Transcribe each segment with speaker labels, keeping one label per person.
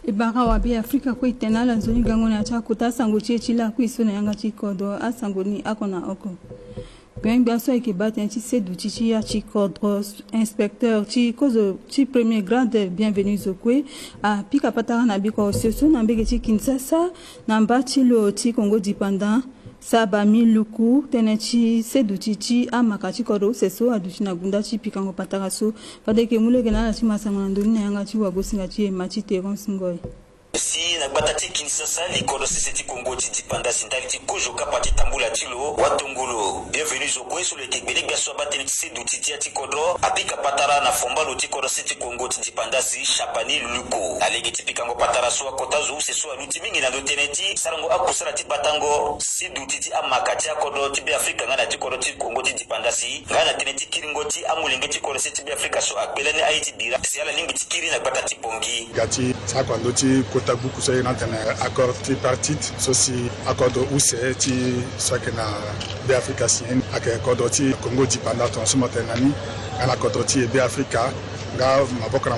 Speaker 1: Ibara wabi Afrika kwa itena la nzoni gango na cha kuta sango chila kwa iso na yanga chikodo asango ni akona oko. Bien biaso ekibate ti sedu ti ya chikodo inspecteur ti kozo ti premier grade bienvenue zokwe a pika patara na biko seso na mbege ti Kinshasa na mbati lo ti Congo dépendant Saba miluku tenechi seduchichi amaka chikodo seso aduchina gunda chi pikango pataraso padeke muleke na chi masangana ndoni yanga chi wagosinga chi machi terence ngoy
Speaker 2: si na batati Kinshasa likolo sisi Congo dipanda sindali kujo kapati tambula tilo watongolo bienvenue zo kweso le kibele biaso bateni sedu titia tikodo apika patara na fombalo tikodo sisi Congo dipanda si chapani luko alege tipikango patara so kotazo seso aluti mingi na doteneti sarango akusala tibatango sedu titi amakati akodo tibe Afrika ngana tikodo ti Congo dipanda si ngana teneti kiringoti amulenge tikodo sisi tibe Afrika so akbelani aiti bira si ala lingi tikiri na batati bongi
Speaker 3: gati sa kwando ti kota buku so yana tena accord tripartite sosi accord UCE ti so ke na be Afrika sien ake accord ti Congo dipanda ton so motenani ala accord ti be Afrika ga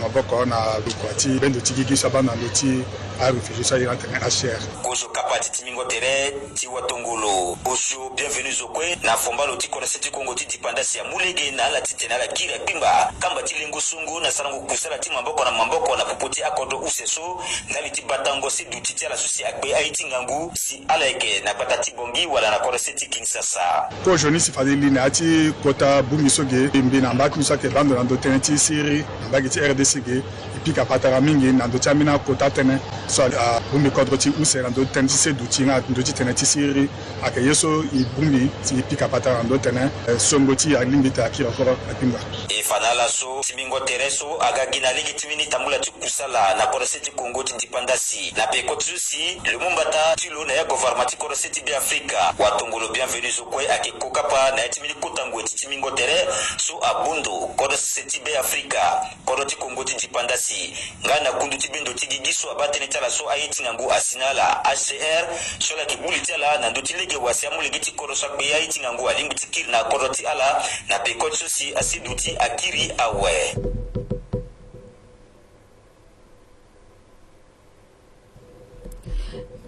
Speaker 3: maboko na lukwati bendo ti gigi sabana loti a refugee so yana tena HR
Speaker 2: kozo kapati timingo tere ti watongolo osho bienvenue zokwe na fombalo ti kona seti Congo ti dipanda si amulege na la titena la kira pimba kamba ti lengo sungu na sarango kusala ti mamboko na popoti akodo useso ndali ti batango si duti ti ala susi akbe aiti ngangu si aleke na batati bongi wala na kona seti Kinshasa
Speaker 3: ko joni si fadili na ti kota bumi soge mbi na mbaki so ke bando na do teneti siri na mbaki ti RDC ge pika patara mingi na do chamina kota tene so bumi kodro ti use na do teneti se duti na do ti teneti siri ake yeso i bumi ti pika patara do tene songo ti alimbita akira koro akimba
Speaker 2: e fanala so timingo tereso aga gina ligi timini tambula ti kusala na koroseti Congo ti dipandasi na pe kotsusi le mumbata tilo na ya gouvernement koroseti bi Afrika watongolo bienvenue zo kwe ake kokapa na timini kotango ti timingo tere so abundo koroseti bi Afrika koroti Congo ti dipandasi ngana kundu ti bindo ti gigiso abatene tala so ayeti ngangu asinala HCR so la kibuli tala na ndoti lege wasi amulege ti korosa be ayeti ngangu alimbi ti kiri na koroti ala na pe kotsusi asiduti akiri awe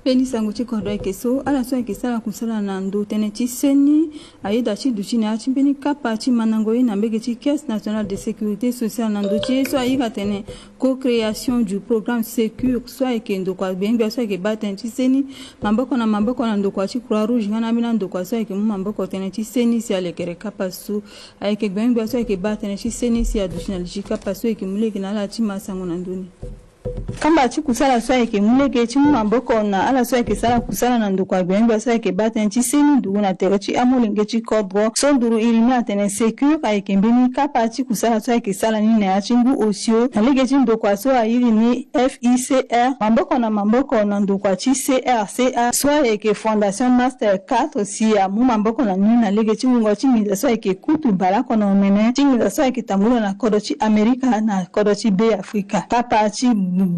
Speaker 1: Peni sango chi kodo keso ala so kesala kusala na ndo teneti seni ayeda chi duchine a chimpeni kapa chi manango na mbege chi caisse nationale de sécurité sociale na ndo chi so ayika tene co-création du programme Secure so ekendo kwa benga so ke baten chi seni mamboko na ndo kwa chi Croix Rouge ngana mina ndo kwa so ke mamboko teneti seni si alekere kapa su ayike benga so ke baten chi seni si aduchine chi kapa so ke muleke na la chi masango na ndoni kamba chi kusala so eke muleke chi mamboko na ala so eke sala kusala na ndukwa gwenga so eke baten chi seni ndugu na tere chi amulenge chi kodro so nduru ilimi atene Secure eke mbini kapa chi kusala so eke sala ni na chingu osio na lege chi ndukwa so ayiri ni FICR mamboko na ndukwa chi CRCA so eke Fondation Master 4 si ya mamboko na ni na lege chi ngo chi miza so eke kutu balako na omene chi miza so eke tamula na kodo chi Amerika na kodo chi be Afrika kapa chi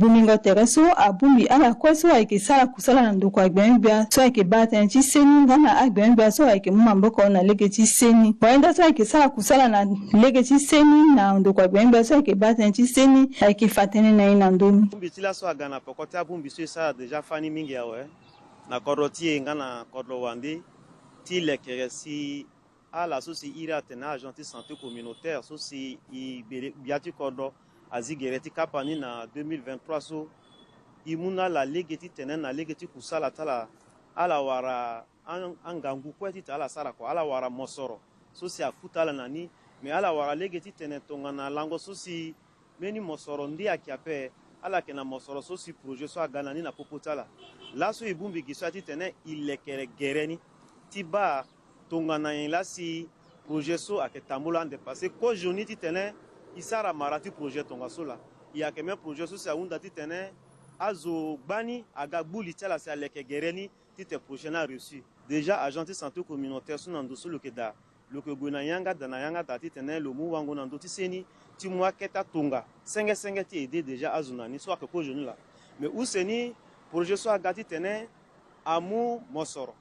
Speaker 1: bumingo tereso abumi ala kweso ake sala kusala na ndoko agbembia so ake baten chi seni ngana agbembia so ake mamboko na lege chi seni waenda so ake sala kusala na lege chi seni na ndoko agbembia so ake baten chi seni ake fatene na ina ndomi
Speaker 4: bitila so agana pokoti abumbi so sa deja fani mingi awe na koroti ngana kodlo wandi ti lekere si ala so si ira tena agent santé communautaire so si i biati kodlo azigereti kapani na 2023 so imuna la legeti tenen na legeti kusala tala ala wara angangu kweti tala sala ko ala wara mosoro so si afuta la nani me ala wara legeti tenen tonga na lango so si meni mosoro ndi akiape ala kena mosoro so si projet so agana ni na popotala la so ibumbi gisati tenen ilekere gereni tiba tonga na la si projet so aketambula ande passer ko joni ti tenen isara marati projet tonga sola ya keme projet so sa unda titene azo bani agagbuli tela sa leke gereni tite prochaine reçu déjà agent de santé communautaire so nando so lokeda lokegona yanga dana yanga titene lo mu wango nando tiseni ti mwa keta tonga senge ti aider déjà azunani so akko joni la mais useni projet so agati tene amu mosoro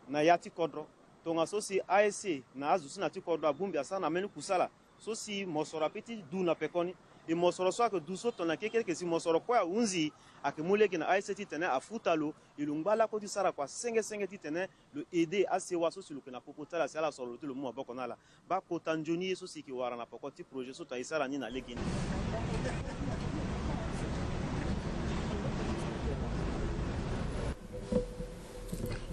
Speaker 4: na yati kodro tonga so si ASC na azu sina ti kodro abumbi asana meni kusala so si mosora peti du na pekoni e mosoro so que duso tona que si mosoro kwa unzi akemule que na ICT tene afutalo ilungbala ko di sara kwa senge titene le aider à se waso sur le que na popota la sala solo tout le monde bokona la ba ko tanjoni so si ki wara na pokoti projet so ta isara ni na legini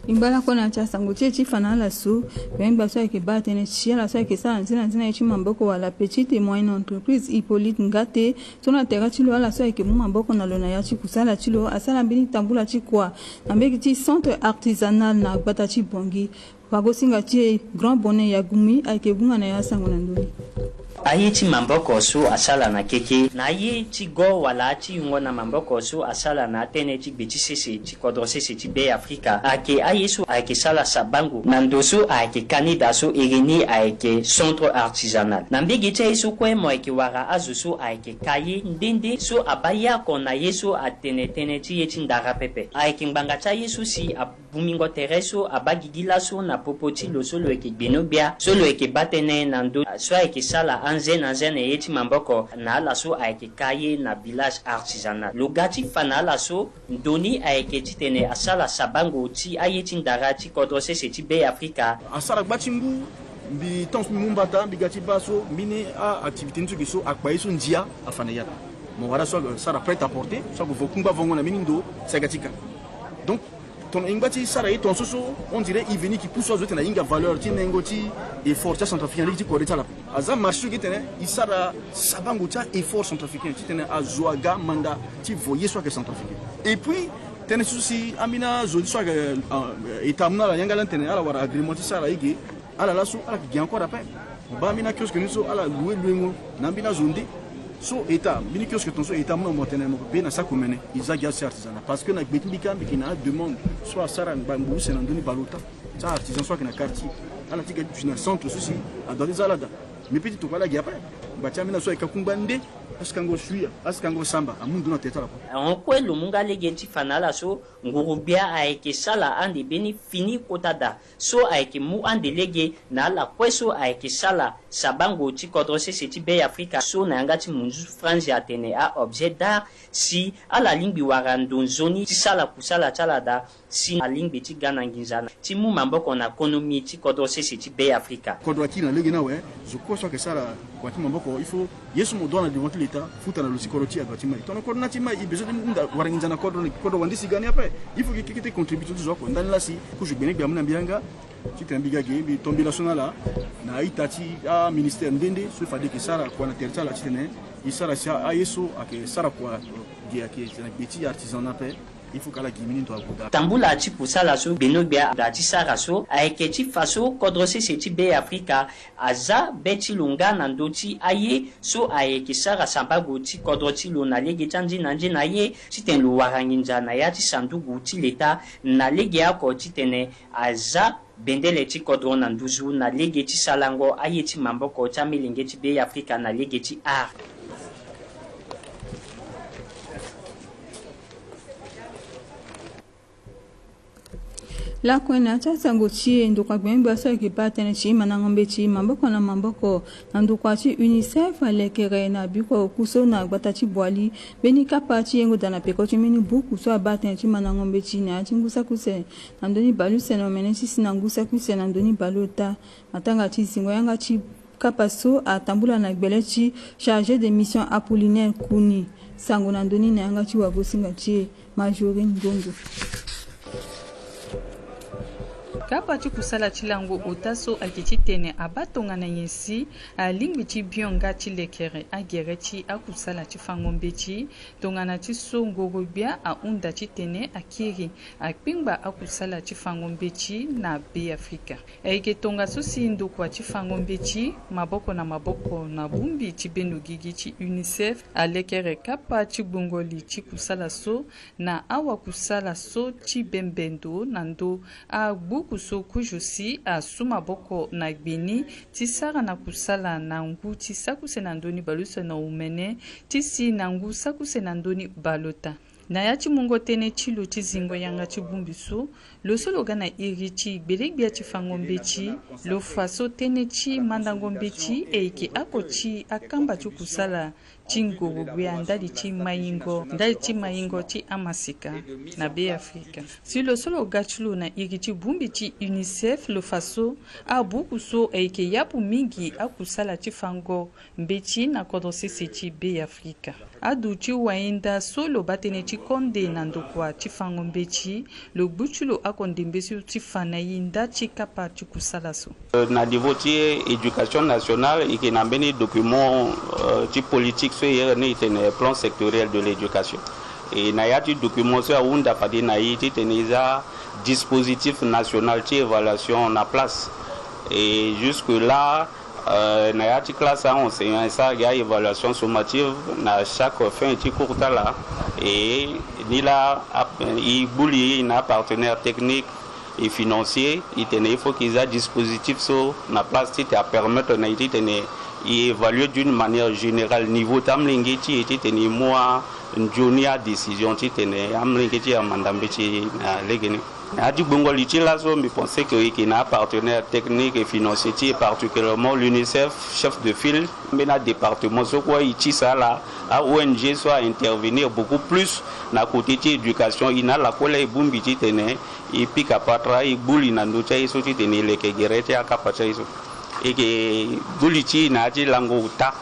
Speaker 1: imbala kona cha sango chechi fana la su bemba so ke batene chia la so ke sa nzina echi mamboko wala petite et moyenne entreprise Hippolyte Ngate tona tera chilo la so ke mamboko na lona ya chi kusala chilo asala mbini tambula chi kwa ambeki ti centre artisanal na gbata chi bongi wagosinga chi grand bonnet ya gumi ake bunga na ya sango na ndoni
Speaker 5: aye ti mamboko su asala na keke na ye ti go wala ti yungo na mamboko su asala na tene ti gbe ti sese ti kodro sese ti be Afrika ake aye su ake sala sabangu na ndo su ake kanida su ereni ake centre artisanal na mbege ti su kwe mo ake wara azu su ake kaye ndende su abaya ko na yesu atene tene ti ye ti ndara pepe ake ngbanga ta yesu si abumingo tereso abagigila su na popoti lo so lo eke gbenobia so lo eke batene na ndo so ake sala anzen eti mamboko na laso aike kaye na village artisanal logati fana laso ndoni aike titene asala sabango ti ayeti ndara ti kodro sese ti be Afrika
Speaker 6: asala gbatimbu bi tons mumbata bi gati baso mine a activité ntuki so akpa so ndia afana yata mo wara so sara prêt à porter so ko vokumba vongo na minindo sagatika donc ton ingati sara et ton soso on dirait il vient qui pousse aux autres na inga valeur ti nengoti effort ta centrafricain ti ko retala aza marché qui tene isara sabango ta effort centrafricain ti tene azoaga manda ti voyer soit que centrafricain et puis tene souci amina zodi soit que etamna la yanga tene ala wara agreement ti sara ige ala la so ala ki encore après ba mina kiosque ni so ala louer luengo na bina zonde so eta bini kiosque ton so eta mo motene mo be na sa komene izaga artisanal parce que na gbetmbika bikina demande soit sara bambu c'est ndoni balota ça artisan soit que na quartier ala tika tu na centre souci a dans les alada mais petit to bala gi après ba chamina so ekakumbande askango suya askango samba amundu na teta la
Speaker 5: on kwelo munga legenti fanala so ngurubia aike sala ande beni fini kotada so aike mu ande lege na la kweso aike sala sabango ti kodro sese ti be Afrika so na ngati munzu France atene a objet d'art si ala lingbi warando zoni ti sala kusala chalada si a lingbi ti gana nginzana ti mu mamboko na economie ti kodro sese ti be Afrika
Speaker 6: kodro ki na lege na we je crois que sala kwa ti mamboko il faut yesu mo dona devant l'état futa na lusikoroti ya batima tono kodro na tima i besoin de waranginzana kodro wandisi gani après il faut que quelqu'un contribue tout ça ndani la si ku je bene biamuna bianga ti tembiga ge bi tombi nationala na itati a ministère ndende so fade ke sara kwa na territoire la tene isara sia ayeso ake sara kwa ge ake na beti artisan na pe il faut kala gimini to abuda
Speaker 5: tambula ti pusala so benobia da ti sara so aike ti faso kodro sese ti be Afrika aza beti lunga na ndoti aye so aike sara sambago ti kodro ti lo na lege tanji na ye ti ten lo waranginza na ya ti sandugu ti leta na lege ako ti tene aza bendele ti kodro na nduzu na lege ti salango aye ti mamboko ti amelenge ti be Afrika na lege ti art
Speaker 1: la kwena cha sango chi ndukwa gbemba so ke patene chi manangombe chi mamboko na mamboko ndukwa chi UNICEF lekere na biko kuso na gbata chi bwali beni kapa chi yengo dana peko chi mini buku so abatene chi manangombe chi na chi ngusa kuse ndoni balu seno mene chi sinangusa kuse na ndoni balota matanga chi singo yanga chi kapa so atambula na gbele chi chargé de mission Apollinaire Kuni sango na ndoni na yanga chi wagosinga chi Majorine Ngongo
Speaker 7: kapa ti kusala ti lango otaso ayeke ti tene abatonga na yensi alingbi ti bionga ti lekere agere ti akusala ti fangombe ti tongana ti so ngoro gbia ahunda ti tene akiri akpingba akusala ti fangombe ti na be Afrika ayeke tonga so si ndokua ti fangombe ti maboko na bumbi ti beno gigi ti UNICEF alekere kapa ti gbongoli ti kusala so na awa kusala so ti bembendo na ndo agbuku so kujusi asuma boko na gbeni ti sara na kusala na ngu ti sakuse na ndoni balusa na umene ti si na ngu sakuse na ndoni balota na ya ti mungo tene ti lo ti zingo yanga ti bumbi so lo so lo ga na iri ti gbelegbia ti fangombe ti lo fa so tene ti mandangombe ti e yeke ako ti akamba ti kusala chingurubia ndali chimayingo chi amasika na be Afrika. Si lo solo gachulu na irichi bumbi chi UNICEF lo faso a buku so eke yapu mingi akusala chifango mbechi na kodose sechi be Afrika. Adu chi wainda solo batene chi konde na ndokwa chifango mbechi lo buchulo akonde mbesi chifana yinda chikapa chikusala so.
Speaker 8: Na divoti éducation nationale et qui n'a pas de document politique sur le plan sectoriel de l'éducation. Et il y a des documents sur le dispositif national d'évaluation en place. Et jusque-là, il y a des classes à enseigner, il y a une évaluation sommative à chaque fin de cours. Et il y a un partenaire technique et financier, il faut qu'ils aient un dispositif sur la place qui permettre d'évaluer d'une manière générale niveau tamlingeti et moi une décision qui est amlingeti à mandambeti legene. A dit bongo là mais pensez que il y a un partenaire technique et financier particulièrement l'UNICEF chef de file mais dans département so quoi il ça là à ONG soit intervenir beaucoup plus na côté éducation il a la colle bumbiti tene et puis capatra et bouli na ndocha iso tene le ke gerete akapacha iso et que buliti na di lango ta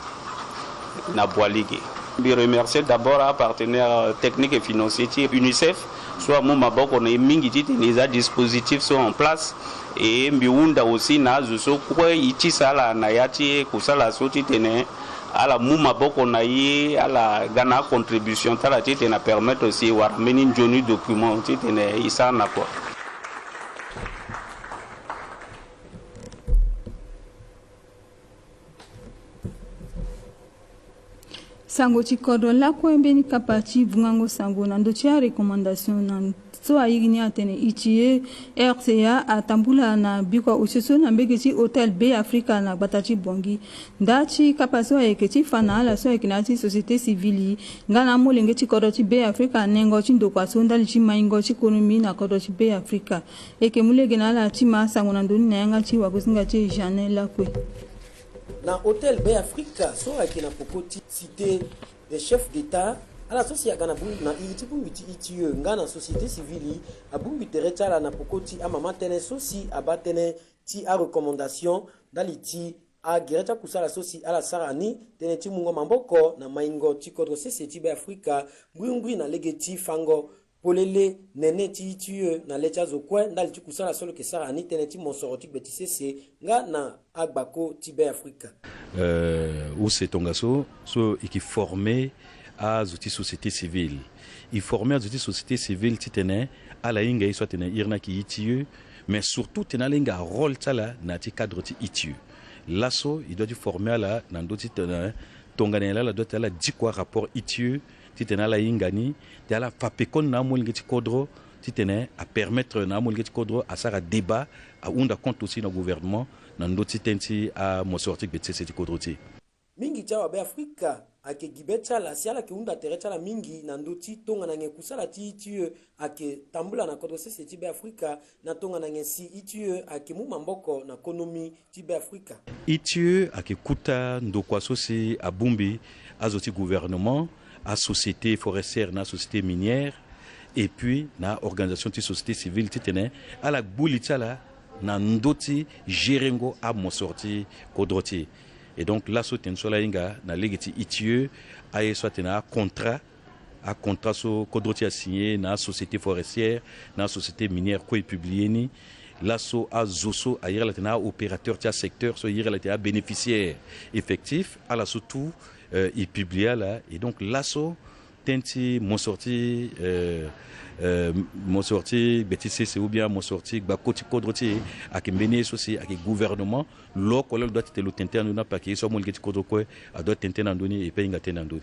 Speaker 8: na boalige. Je remercie d'abord un partenaire technique et financier UNICEF soit mon maboko na mingi tite les dispositifs sont en place et mbiunda aussi na zo quoi iti sala na yati kusala soti tene ala muma boko na ye ala gana contribution tala tite na permettre aussi war meni joni document tite ne isa na quoi.
Speaker 1: Sango chikodo la kwembeni kapachi vungango sango na ndo chia recommandation na so ayigini atene ichie RCA atambula na bikwa usoso na mbegeti hotel B Africa na batachi bongi ndachi kapaso ayeketi fana ala so ekinati société civile ngana molenge chikodo chi B Africa nengo chindo kwa sonda lichi maingo chikonomi na kodo chi B Africa eke mulege na ala chi masango na ndoni na yanga chi wakusinga chi Janel lakwe.
Speaker 9: Dans l'hôtel B Africa, so qui na pokoti cité des chefs d'État, à la société gana bungu na iriti bunguti itiyo ngana société civile a bungu terecha na pokoti a mama tene sosi abatene ti a recommandation daliti a gereta kusala sosi ala sarani tene ti mungo mamboko na maingo ti kodro sese B Africa ngui na legeti fango polele nene ti itiyo na lecha zokwe ndali ti kusala solo ke sarani tene ti monsoroti beti sese nga na agbako ti B Africa
Speaker 10: où c'est tongaso so qui formé à zouti société civile il formé à zouti société civile titene ala inga iso tene irna ki itiyo mais surtout tena linga rôle tala na ti cadre ti itiyo lasso il doit être formé là na ndoti tena tonganela la doit être là dit quoi rapport itiyo titena la ingani de la fapekon na molnge ti kodro titene à permettre na molnge ti kodro à sara débat à unda compte aussi na gouvernement na ndoti tenti a mo sorti betsese ti kodro ti
Speaker 9: mingi cha B Africa ake gibecha la siala ke unda terecha la mingi na ndoti tonga na ngekusala ti itiyo ake tambula na kodro sese ti B Africa na tonga na ngesi itiyo ake muma mboko na konomi ti B Africa
Speaker 10: itiyo ake kuta ndokwa sosi abumbi azoti gouvernement à société forestière na société minière et puis na organisation de société civile titene à la boulitala na ndoti gerengo a mo sorti kodroti et donc la soten sola inga na legiti itieux a soit na contrat so kodroti a signé na société forestière na société minière ko publié ni lasso a zoso a yira la opérateur tia secteur so yira la bénéficiaire effectif à la surtout il publia là et donc l'asso tenti mon sorti BTC ou bien mon sorti bakoti kodroti akembeni sosi ak gouvernement lo ko doit être le tenter na pa ki so mo ngeti kodro ko a doit tenter na ndoni e pe ngate na ndoni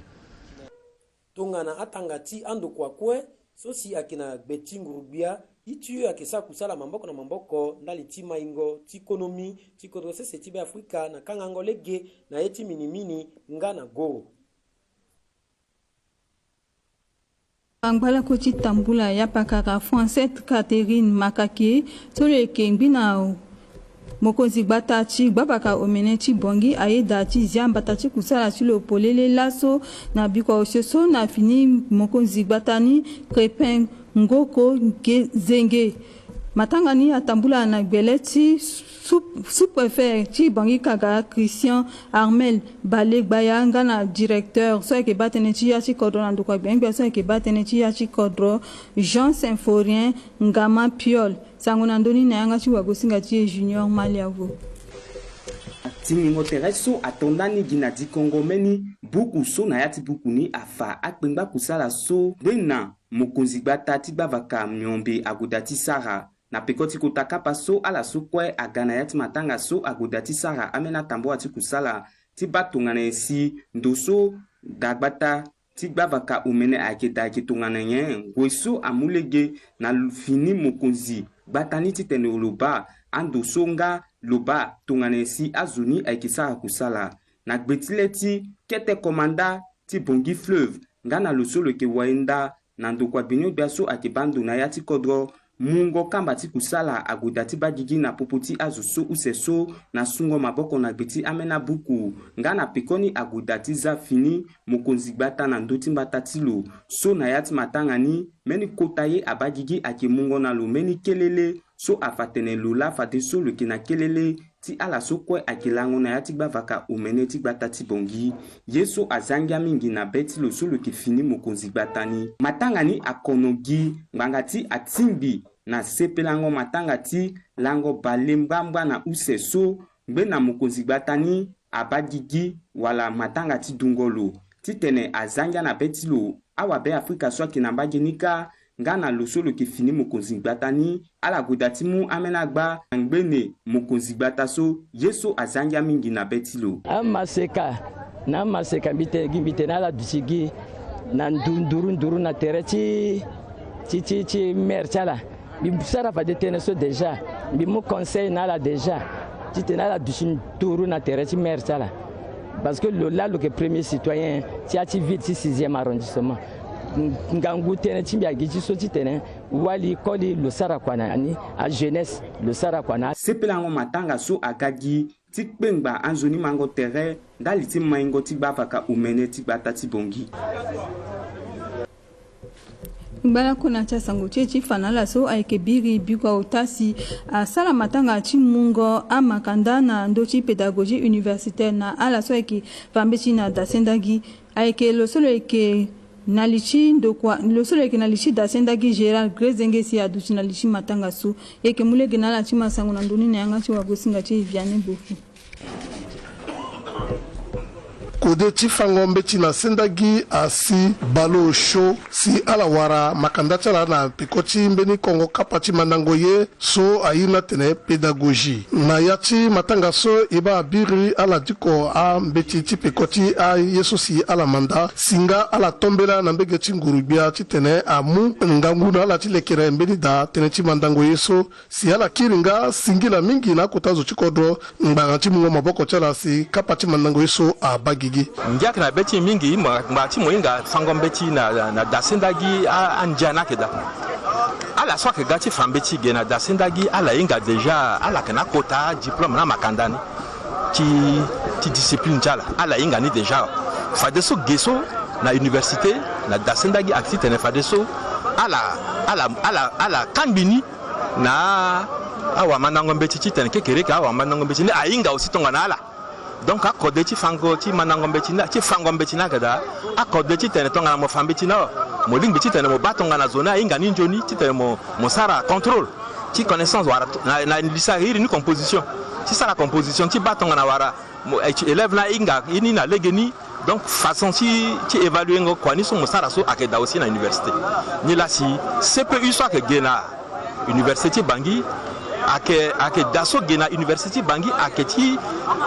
Speaker 9: tongana atangati ando kwa kwe sosi akina betingurubia itu akisa kusala mamboko na mamboko ndali ti maingo ti ekonomi ti kodro sese ti B Africa na kangango lege na eti minimini ngana go
Speaker 1: Angbala koti tambula ya pakaka Française Catherine Makake tole kengbi na mokonzi gbata ti gbabaka omene ti bongi ayeda ti ziambata ti kusala ti lo polele laso na bikwa oseso na fini mokonzi gbata ni Crépin Ngoko Zenge matanga ni atambula na gbele ti sous-préfet ti bangi kaga Christian Armel Balegbaya ngana directeur so ke batene ti ya ti kodro na ndokwa gbengbe so ke batene ti ya ti kodro Jean Symphorien Ngama Piol sangona ndoni na yanga ti wagosinga ti Junior Maliavo
Speaker 11: timingo tereso atondani gina di Congo meni buku so na yati buku ni afa akpengba kusala so bena mokonzi gbata ti bavaka myombe agudati Sara na pekoti kutaka paso ala sukwe agana yati matanga so agudati Sara amena tambo ati kusala ti batongana esi ndoso dagbata ti bavaka umene aketa kitongana yen goiso amulege na fini mokonzi batani ti tene oloba ando songa loba tonganesi azuni aikisa kusala na gbetileti kete komanda ti bongi fleuve ngana losolo ke waenda na ndokwa benyo biaso akibando na yati kodro mungo kamba ti kusala agudati bagigi na popoti azuso useso na sungo maboko na gbeti amena buku ngana pekoni agudati za fini mokonzi gbata na ndoti mbata tilo so na yati matangani meni kotaye abagigi ake mungo na lo meni kelele so afatene lula fate so le kina kelele ti ala so kwe akilango na yati bavaka umene ti gbata ti bongi yeso azangia mingi na beti lo so le ki fini mokonzi gbatani matangani akonogi ngangati atimbi na sepelango matangati lango balembamba na useso mbe na mokonzi gbatani abagigi wala matangati dungolo ti tene azangia na beti lo awa be Afrika so ki na mbagenika ngana losolo ki fini mokonzi gbatani ala godati mu amena gba ngbene mokonzi gbata so yeso azangia mingi na betilo
Speaker 12: maseka bite na la dusigi na nduru na tereti ti merchala bi sara fa de tene so déjà bi mo conseil na la déjà ti tena la dusinduru na tereti merchala parce que le premier citoyen ti ati vite ti 6e arrondissement ngangu tene chimbi agiji so tene wali koli lo sara kwana ani a jeunesse lo sara kwana
Speaker 11: sepelango matanga so agagi tikpengba anzoni mango terre daliti maingo tibafaka umene tibata tibongi
Speaker 1: Mbala kuna cha sango chechi fanala so aikebiri bikwa utasi sala matanga chimungo amakanda na ndochi pédagogie universitaire na ala so aiki fambechi na dasendagi aike lo solo eke nalichi ndokwa lo solo eke nalichi dasendagi Gerald Grezenge si aduchi nalichi matanga so eke mulege nala chima sango na ndoni na yanga chi wagosinga chi viane bofu
Speaker 13: kode ti fangombe ti na sendagi asi balo show si ala wara makanda chala na pikoti mbeni Kongo kapa ti mandango ye so ayina tene pédagogie na yati matanga so iba biri ala diko a mbeti ti pikoti a yeso si ala manda singa ala tombela na mbege ti ngurubia ti tene amu ngangu na ala ti lekere mbeni da tene ti mandango yeso si ala kiringa singila mingi na kotazo ti kodro ngbanga ti mungo maboko chala si kapa ti mandango yeso a bagigi
Speaker 14: ngiak na beti mingi mbati moinga fangombe na dasendagi anjana keda ala so ke gati fambeti ge na dasendagi ala inga deja ala kana kota diplôme na makandani ti discipline jala ala inga ni deja fadeso geso na université na dasendagi activité na fadeso ala kambini na awa manangombe ti tene kekereka awa manangombe ni ainga aussi tonga na ala donc akode ti fango ti manangombe ti fangombe ti na kada akode ti tene tonga na mo fambe ti na mo lingbe ti tene mo batonga na zona inga ni njoni ti tene mo sara contrôle ti connaissance wara na lisa hiri ni composition ti sara composition ti batonga na wara élève na inga ini na legeni donc façon ti évaluer ngo kwani so mo sara so akeda aussi na université ni la si CPU so akegena université Bangui ake daso gena university Bangui aketi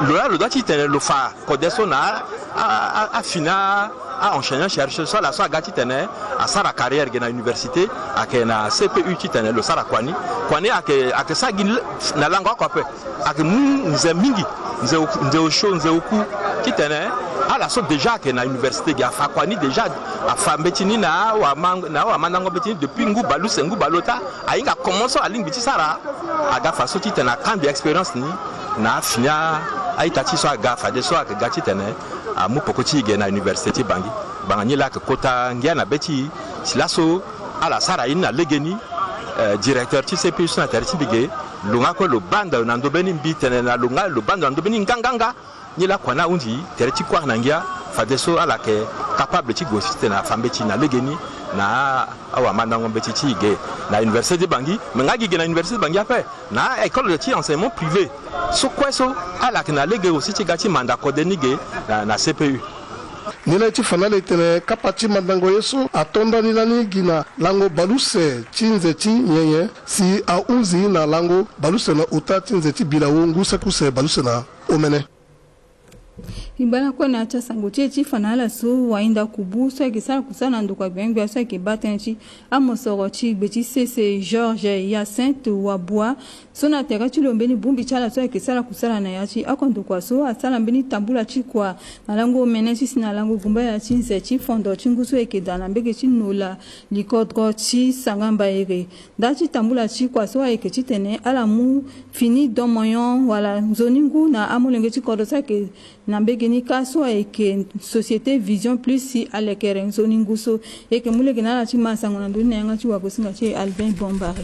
Speaker 14: lo doit tene lo fa kodeso na a fina a enseignant chercheur so la so agati tene a sara carrière gena université ake na CPU tene lo sara kwani ake sa gin na lango ko pe ake nze mingi nze o show nze oku tene ala so déjà que na université ga fa kwani déjà a fa mbetini na wa manango betini depuis ngubalu sengu balota ainga commence a lingi ti sara aga fa so ti tena kambi expérience ni na finia aita ti so aga fa de so aga gati tene a mu poko ti ge na université bangi bangani la kota ngia na beti silaso ala sara ina legeni directeur ti CPU na terti bige lunga ko lo banda na ndobeni mbitene na lunga lo banda na ndobeni nganganga ni la kwana undi terti kwa na ngia fa de so ala ke capable ti gosiste na fambeti na legeni na awa mandango beti ti ge na université bangi mengagi ge na université bangi ape na école de ti enseignement privé so kweso ala ke na lege aussi ti gati manda kodenige na CPU
Speaker 13: nila ti fanale tene kapa ti mandango yeso atonda nila ni gina lango baluse tinze ti nyenye si a unzi na lango baluse na uta tinze ti bilawo ngusa kuse baluse na omene
Speaker 1: Ibana kwa na cha sango ti fanala so wainda kubu so ke sala kusana ndo kwa bengbe so ke batenchi amosoro ti beti cc Georges Hyacinthe Wabua so na tera ti lombeni bumbi chala so ke sala kusala na yachi akondo kwa so asala mbeni tambula ti kwa na lango menesi sina lango gumba ya ti nze ti fondo ti nguso ke dana mbege ti nola likodro ti sangamba ere dati tambula ti kwa so ke ti tene ala mu fini domoyon wala zoningu na amolenge ti kodo so ke na mbege ni kaso eke société vision plus si alekere zoninguso eke mulege na ti masango na nduni yanga ti wakosinga ti Albin Bombare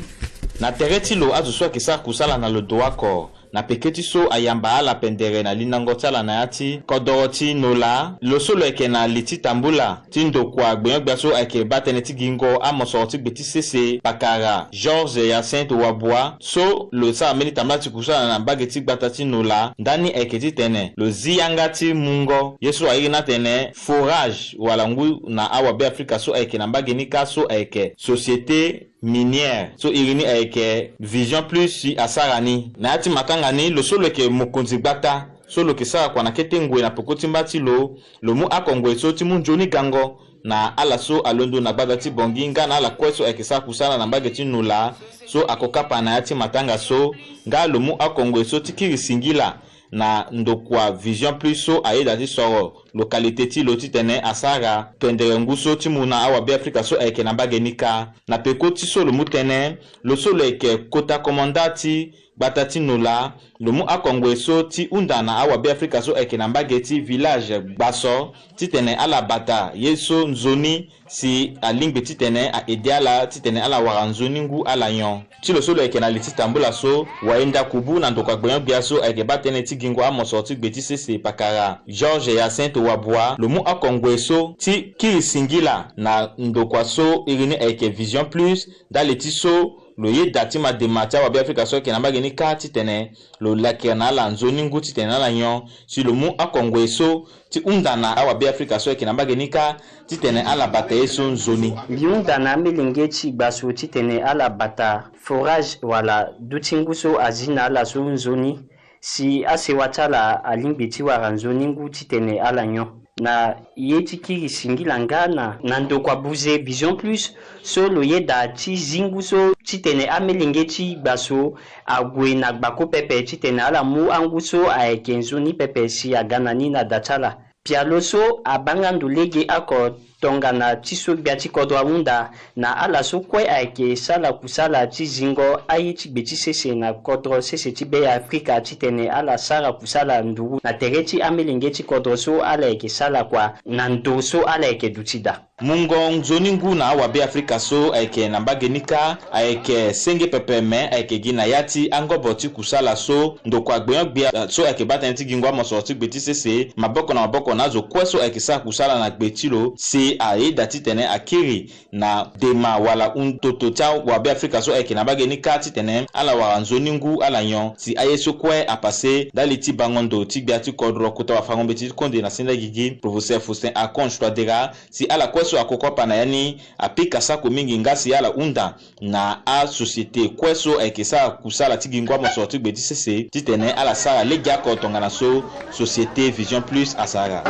Speaker 15: na tereti lo azu so ke sa kusala na lo doako na peketi so ayamba ala pendere na linango tala na yati kodoro ti nola lo solo eke na liti tambula ti ndokwa gbeyon so eke batene ti gingo amoso ti gbeti sese pakara Georges Hyacinthe Wabua so lo sa meni tambula ti kusala na bage ti gbata ti nola ndani eke ti tene lo ziyanga ti mungo yeso ayiri na tene forage wala ngu na awa be Afrika so eke na bage ni ka so eke société minière so irini eke vision plus si asarani na ati makangani lo solo ke mokonzi gbata solo ke sara kwa na ketengwe na pokoti mbati lo mu akongwe so ti mu njoni gango na ala so alondo na gbada ti bongi nga na ala kweso eke sa kusana na mbage ti nula so akokapa na ati matanga so nga lo mu akongwe so ti kiri singila na ndokwa vision plus so ayeda ti soro localité ti lo ti tene asara pendere nguso ti muna awa be Afrika so eke na mbage nika na peko ti so lo mu tene lo solo eke kota komanda ti gbata ti nola lo mu akongwe so ti unda na awa be Afrika so eke na mbage ti village gbaso ti tene ala bata yeso nzoni si alingbe ti tene a ideala ti tene ala wara nzoni ngu ala yon ti lo solo eke na liti tambula so waenda kubu na ndokwa gbeyon bia so eke batene ti gingo amoso ti gbeti sese pakara Georges Hyacinthe Wabua lo mu akongwe so ti kiri singila na ndokwa so irini eke vision plus dale ti so lo ye dati ma de matia wa be Afrika so ke na mbage ni ka ti tene lo lake na la nzoni ngu ti tene la yon si lo mu akongwe so ti undana awa be Afrika so ke na mbage ni ka ti tene ala bata yeso nzoni
Speaker 5: biundana melenge ti gbaso ti tene ala bata forage wala dutingu so azina ala so nzoni si asewatala alingbe ti wara nzoni ngu ti tene ala yon na ye ti kiri singila ngana na ndokwa buze vision plus so lo ye da ti zingu so ti tene amelenge ti gbaso agwe na gbako pepe ti tene ala mu angu so ayeke nzoni pepe si agana ni na datala pialo so abanga ndulege ako tonga na ti so gbia ti kodo awunda na ala so kue ayeke sala kusala ti zingo aye ti gbe ti sese na kodro sese ti be Afrika ti tene ala sara kusala nduru na tere ti amelenge ti kodro so ala yeke sala kwa na ndo so ala yeke duti da
Speaker 15: mungo nzoni ngu na awa be Afrika so ayeke na mbage nika ayeke senge pepe me ayeke gi na yati angobo ti kusala so ndokwa gbeyon gbia so ayeke batene ti gingo amoso ti gbe ti sese maboko na maboko na zo kue so ayeke sara kusala na gbe ti lo si ayeda ti tene akiri na dema wala untoto tia wa be Afrika so ayeke na mbage ni ka ti tene ala wara nzoni ngu ala yon si aye so kue apase dali ti bangondo ti gbia ti kodro kota wa fangombe ti konde na senda gigi professeur Faustin Akonj Twadera si ala kue so akokopa na yani apika sako mingi nga si ala unda na a société kue so ayeke sara kusala ti gingo amoso ti gbe ti sese ti tene ala sara legi ako tongana so société vision plus asara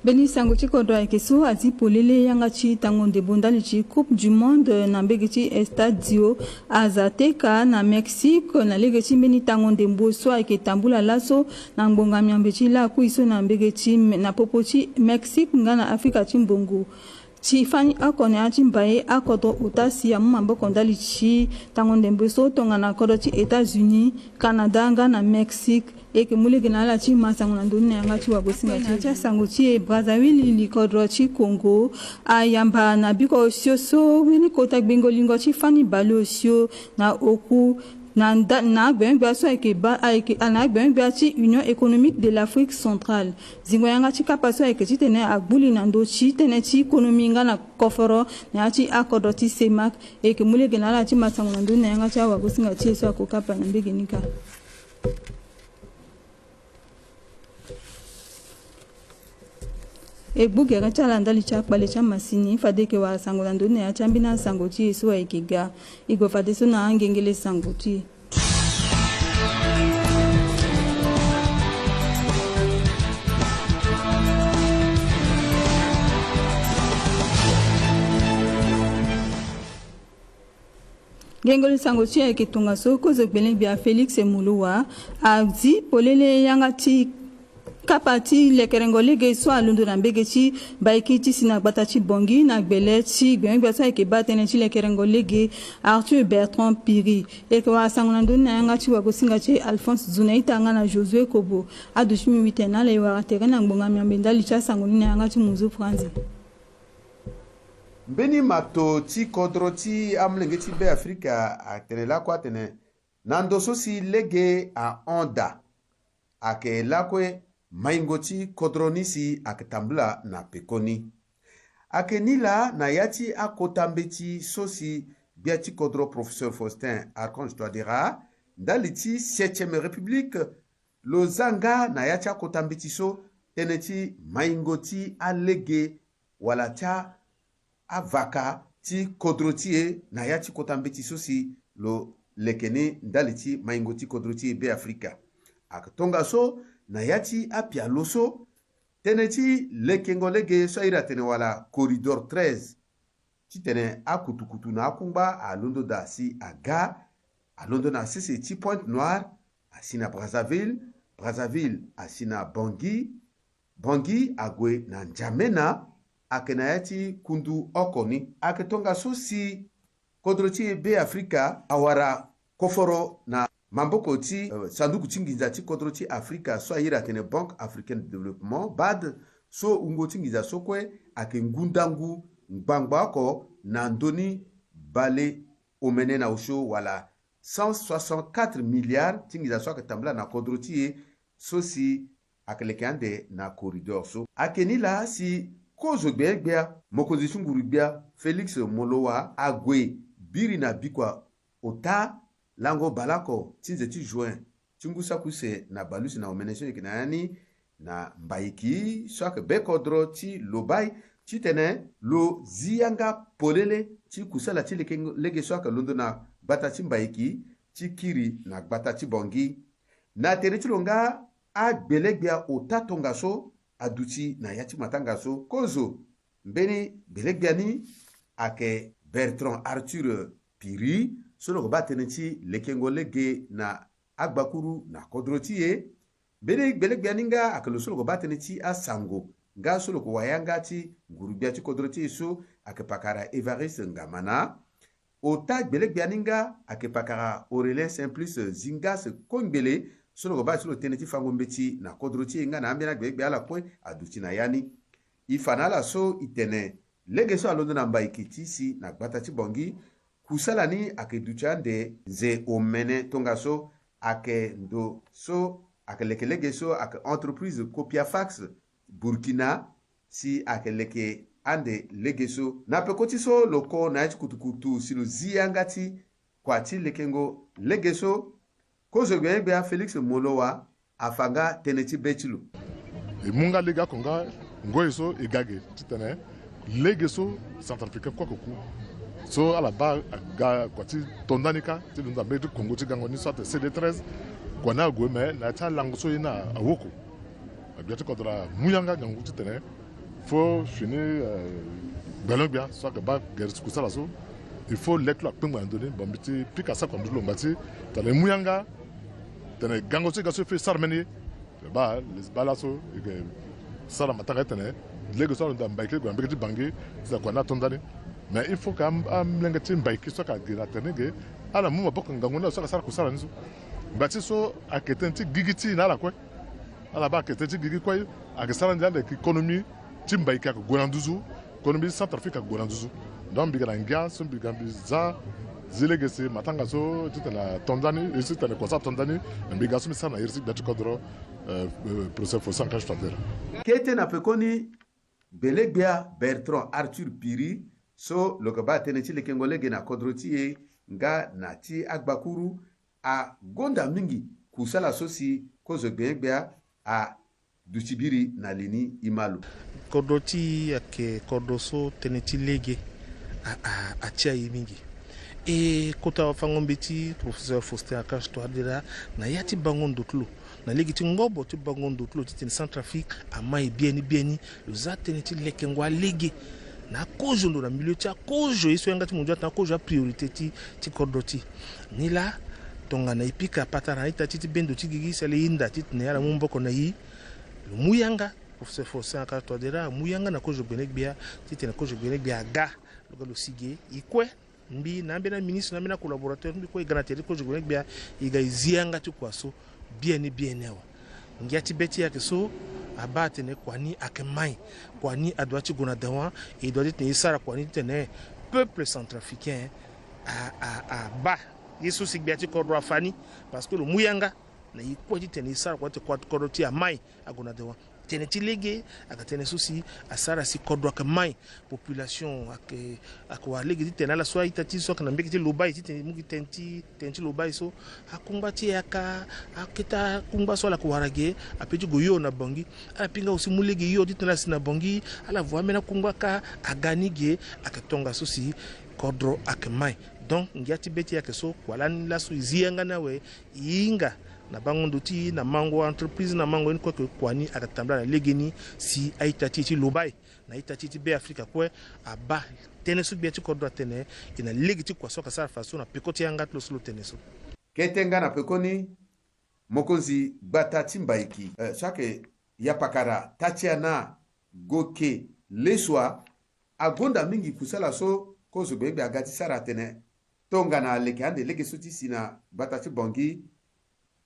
Speaker 1: Beni sango ti kodro ayeke so azi polele yanga ti tangonde bondali ti coupe du monde na mbege ti estadio Azteca na Mexique na lege ti mbeni tangonde mbo so ayeke tambula laso na ngbongami ambe ti lakui so na mbege ti na popo ti Mexique nga na Afrika ti mbongo ci fani akone aci mbaye akodo utasi ya mumamboko ndali ci tango ndembe so tongana kodo ci États-Unis, Canada, na Mexique eke mulege na ala ci masango na ndoni yanga ci wagosinga ci sango ci Brazzaville likodro ci Congo ayamba na biko sioso mini kota gbengo lingo ci fani bale osio na oku na gbengbe so eke Union économique de l'Afrique centrale zingo yanga ci kapa so eke ci tene agbuli na ndo ci tene ci économie nga na koforo na ci akodo ci semak eke mulege na ala ci masango na ndoni yanga ci wagosinga ci so akokapa na mbege nika. Egbugera chala ndali cha kpale cha masini fadeke wa sango la ndone ya chambina sango chi so ekiga igo fadeso na angengele sango chi gengole sango chi ekitunga so kozo gbele bia Felix Muluwa azi polele yanga ti kapati lekerengo lege so alundu na mbege ci baiki ci sina gbata ci bongi na gbele ci gbengbe so eke batene ci lekerengo lege Arthur Bertrand Piri eke wa sangona ndona yanga ci wa gosinga ci Alphonse Zunaita nga na Josué Kobo adushimi witena le wa terena ngbonga myambenda licha sangona yanga ci Muzu Franzi
Speaker 16: mbeni mato ti kodro ti amlenge ti be Afrika atene la kwa tene nando so si lege a onda ake lakwe maingoti kodronisi akitambula na pekoni akenila na yati akotambeti sosi biati kodro professeur Faustin Archange Touadéra ndaliti 7e république lozanga na yati akotambeti so teneti maingoti alege wala tia avaka ti kodrotie na yati kotambeti sosi lo lekeni ndaliti maingoti kodrotie be Afrika akitonga so na yati apia loso teneti lekengo lege so ira tene wala corridor 13 ti tene akutukutu na akumba alondo da si aga alondo na sisi ti Pointe Noire asina Brazzaville asina Bangui agwe na N'Djamena akena yati kundu okoni aketonga so si kodroti be Afrika awara koforo na mamboko ti sanduku tingiza ti kodro ti Afrika so ayira tene Banque Africaine de Développement BAD so ungo tingiza so kwe ake ngundangu ngbangba ko na ndoni bale omene na usho wala 164 milliards tingiza so ake tambla na kodro ti so si ake lekande na corridor so ake nila si kozo gbea mokozi sunguru gbea Felix Molowa agwe biri na bikwa ota lango balako tinze ti juin tingusa kuse na balusi na omenation ki na yani na mbaiki swak bekodro ti lobai ti tene lo ziyanga polele ti kusala ti lege swak londo na gbata ti mbaiki ti kiri na gbata ti bongi na tere ti longa agbelegbia otatonga so aduti na yati matanga so kozo mbeni belegbia ni ake Bertrand Arthur Piri solo ko batene ti lekengo lege na agbakuru na kodroti ye bele gbianinga akelo solo ko batene ti asango nga solo ko wayanga ti ngurubia ti kodroti so akepakara Evariste Ngamana ota gbianinga akepakara Aurélien Simplice Zingas Kongbele solo ko batelo tene ti fango mbeti na kodroti nga na ambia gbiala point aduti na yani ifanala so itene lege so alondo na mbaiki si na gbata ti bongi kusala ni ake duchande ze omene tonga so ake ndo so ake lekelege so ake entreprise Copiafax Burkina si ake leke ande lege so na pekoti so loko na kutukutu silo ziyangati kwa ti lekengo lege so kozo gbe Felix Molowa afanga teneti bechilo
Speaker 17: munga lega konga ngoiso igage titene lege so Centrafricain kwa koku so ala ba ga kwati tondanika ti lunda be Congo ti gango ni sorte CD13 kwana gweme na ta lango so ina awoko abiati kodra muyanga gango ti tene fo fini belobia so ka ba gersu kusala so il faut leklo akpengba ndoni bombiti pika sa kwa mdulo mbati tale muyanga tene gango ti gaso fe sarmeni ba les balaso sara mataka tene lege so nda mbaike ko mbeke bangi za kwa na tondani mais il faut qu'am lenga tin mbaike so ka gira tenege ala muma boko ngangona so ka sara kusala nizo bati so aketenti gigiti na la kwa ala ba aketenti gigi kwa akisala ndande économie tin mbaike ko gonanduzu économie Centrafrique ko gonanduzu donc biga ngia so biga biza zilegese matanga so titana tondani et titana kwa sa tondani biga so misana irsi bati kodro procès for sanka stadera
Speaker 16: kete na pekoni Belegbia Bertrand Arthur Piri so lokaba teneti le kengolege na kodroti nga na ti agbakuru a gonda mingi kusala sosi kozo Belegbia a dusibiri na lini imalu
Speaker 18: kodroti ake kodoso teneti lege a tia mingi e kota fangombeti professeur Faustin Akashtwadera na yati bangon dotlo na legi ti ngobo ti bangon dotlo ti ten Centrafrique amai bieni le zatene ti lekengwa legi na kojo ndo na milieu ti kojo iso yanga ti mundu ta kojo a priorité ti kodoti ni la tonga na ipika patara ita ti bendo ti gigi sele inda ti ne ala mumboko na yi le muyanga professeur Faustin Akashtwadera muyanga na kojo Belegbia ti ten kojo Belegbia ga lo sige ikwe mbi na mbena ministre na mbena collaborateur mbi ko garantir ko jogone bia iga izianga tu kwaso bien ewa ngiati beti yake so abate ne kwani akemai kwani adwati gona dawa e doit te isara kwani tene peuple centrafricain a ba yesu sigbiati ko do afani parce que le muyanga na yikwa tene isara kwa te kwa koroti amai agona dawa tene tilege akatene susi asara si kodwa ka mai population akwa lege tene la so itati so kana mbeki lobai tene mugi tenti lobai so akumba ti aka akita kumba so la kuwarage apeji goyo na bangi ala pinga usi mulege yo tene la sina bangi ala voa mena kumba ka aganige akatonga susi kodro akmai donc ngiati beti yake so wala la so izianga nawe inga na bangondo ti na mango entreprise na mango ni kwa kwani akatambla na legeni si aitati ti lobai na itati ti be Afrika kwe aba tene su biati kodwa tene ina legi ti kwa soka sara faso na pekoti yanga tlo solo tene so
Speaker 16: ketenga na pekoni mokonzi bata timbaiki sake yapakara tatiana goke leswa agonda mingi kusala so kozo bebe agati sara tene tonga na leke ande lege suti sina bata ti bongi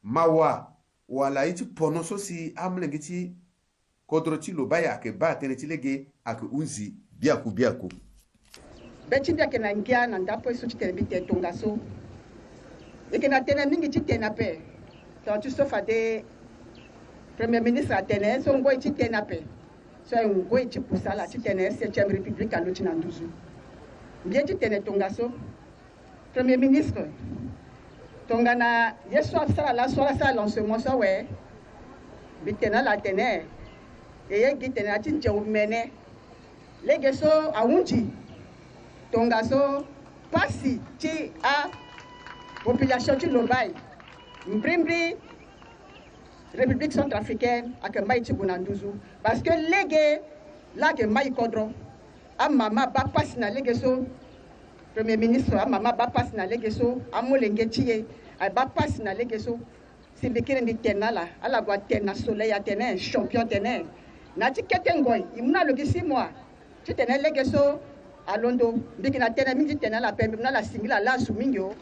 Speaker 16: mawa wala iti pono so si amlenge ti kodro ti lobaya ke ba tene ti lege ake unzi biaku
Speaker 19: beti biake na ngia na ndapo so ti tene bite tonga so eke na tene mingi ti tene pe donc tu so fade premier ministre atene so ngoi ti tene pe so ngoi ti pusala ti tene 7e république alo ti na nduzu bien ti tene tonga so premier ministre tonga na yesu afsala la sola sa lancement so we bitena la tene e ye gitena ti nje umene lege so awunji tonga so pasi ti a population ti lobai mbrimbri république centrafricaine ake mai ti bunanduzu parce que lege la ke mai kodro a mama ba pasi na lege so premier ministre a mama ba passe na legeso amolenge tie a ba passe na legeso simbikire ndi tenala ala gwa tena soleil ya tene champion tene na tikete ngoy imuna logisi moi tene legeso alondo mbikina tene mingi tenala pembe na la singila la sumingo